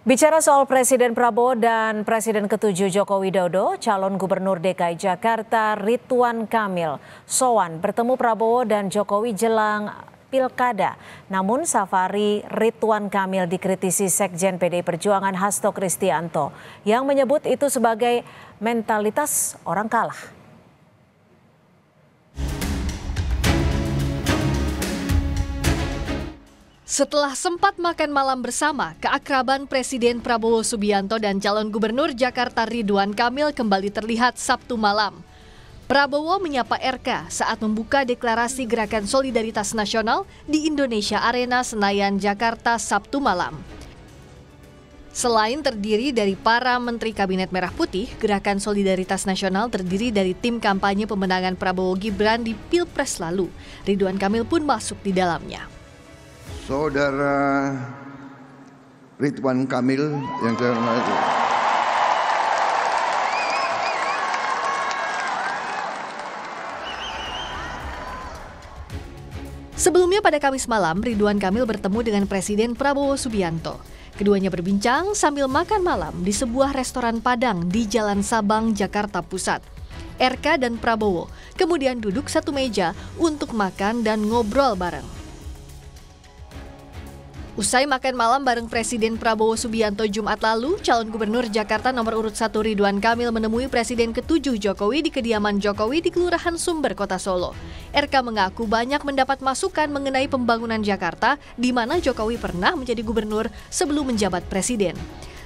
Bicara soal Presiden Prabowo dan Presiden ke-7 Joko Widodo, calon Gubernur DKI Jakarta Ridwan Kamil sowan bertemu Prabowo dan Jokowi jelang Pilkada. Namun safari Ridwan Kamil dikritisi Sekjen PDI Perjuangan Hasto Kristianto yang menyebut itu sebagai mentalitas orang kalah. Setelah sempat makan malam bersama, keakraban Presiden Prabowo Subianto dan calon Gubernur Jakarta Ridwan Kamil kembali terlihat Sabtu malam. Prabowo menyapa RK saat membuka deklarasi Gerakan Solidaritas Nasional di Indonesia Arena Senayan, Jakarta Sabtu malam. Selain terdiri dari para Menteri Kabinet Merah Putih, Gerakan Solidaritas Nasional terdiri dari tim kampanye pemenangan Prabowo Gibran di Pilpres lalu. Ridwan Kamil pun masuk di dalamnya. Saudara Ridwan Kamil yang saya hormati. Sebelumnya pada Kamis malam, Ridwan Kamil bertemu dengan Presiden Prabowo Subianto. Keduanya berbincang sambil makan malam di sebuah restoran Padang di Jalan Sabang, Jakarta Pusat. RK dan Prabowo kemudian duduk satu meja untuk makan dan ngobrol bareng. Usai makan malam bareng Presiden Prabowo Subianto Jumat lalu, calon Gubernur Jakarta nomor urut 1 Ridwan Kamil menemui Presiden ke-7 Jokowi di kediaman Jokowi di Kelurahan Sumber, Kota Solo. RK mengaku banyak mendapat masukan mengenai pembangunan Jakarta, di mana Jokowi pernah menjadi gubernur sebelum menjabat presiden.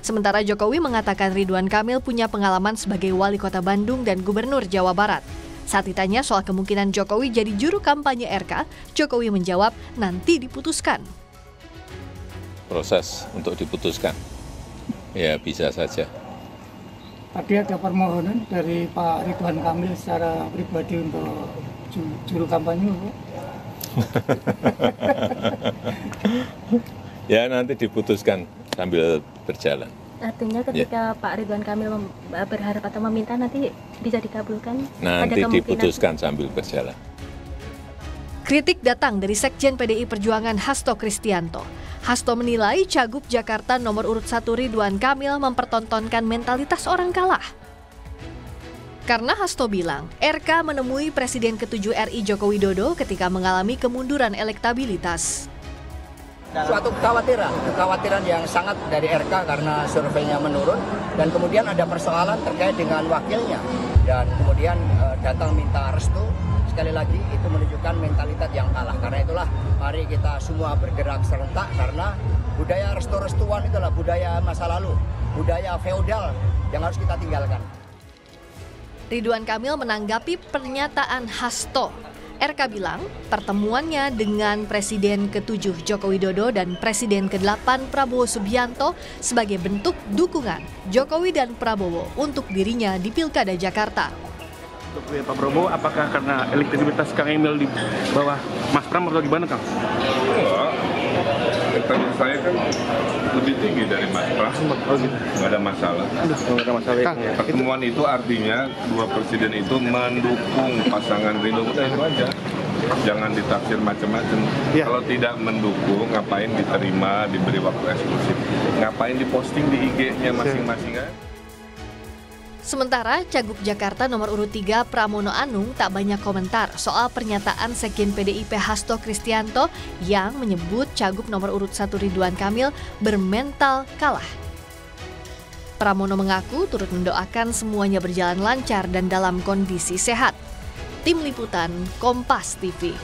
Sementara Jokowi mengatakan Ridwan Kamil punya pengalaman sebagai wali kota Bandung dan gubernur Jawa Barat. Saat ditanya soal kemungkinan Jokowi jadi juru kampanye RK, Jokowi menjawab nanti diputuskan. Proses untuk diputuskan, ya bisa saja. Tadi ada permohonan dari Pak Ridwan Kamil secara pribadi untuk juru kampanye, Pak. Ya nanti diputuskan sambil berjalan. Artinya ketika Pak Ridwan Kamil berharap atau meminta nanti bisa dikabulkan? Nanti diputuskan sambil berjalan. Kritik datang dari Sekjen PDI Perjuangan Hasto Kristianto. Hasto menilai Cagup Jakarta nomor urut 1 Ridwan Kamil mempertontonkan mentalitas orang kalah. Karena Hasto bilang, RK menemui Presiden ke-7 RI Joko Widodo ketika mengalami kemunduran elektabilitas. Suatu kekhawatiran yang sangat dari RK karena surveinya menurun dan kemudian ada persoalan terkait dengan wakilnya dan kemudian datang minta restu. Sekali lagi itu menunjukkan mentalitas yang kalah. Karena itulah mari kita semua bergerak serentak karena budaya restu-restuan itulah budaya masa lalu, budaya feodal yang harus kita tinggalkan. Ridwan Kamil menanggapi pernyataan Hasto. RK bilang pertemuannya dengan Presiden ke-7 Joko Widodo dan Presiden ke-8 Prabowo Subianto sebagai bentuk dukungan Jokowi dan Prabowo untuk dirinya di Pilkada Jakarta. Untuk Pak Prabowo, apakah karena elektabilitas Kang Emil di bawah Mas Pram atau gimana, Kang? Elektabilitas saya kan lebih tinggi dari Mas Pram. Oh gitu. Nggak ada masalah. Nggak ada masalah. Kang, pertemuan itu artinya dua presiden itu mendukung pasangan Ridho, udah itu aja. Jangan ditafsir macam-macam. Ya. Kalau tidak mendukung, ngapain diterima, diberi waktu eksklusif? Ngapain diposting di IG-nya masing-masing? Sementara Cagup Jakarta nomor urut 3 Pramono Anung tak banyak komentar soal pernyataan Sekjen PDIP Hasto Kristianto yang menyebut Cagup nomor urut 1 Ridwan Kamil bermental kalah. Pramono mengaku turut mendoakan semuanya berjalan lancar dan dalam kondisi sehat. Tim Liputan Kompas TV.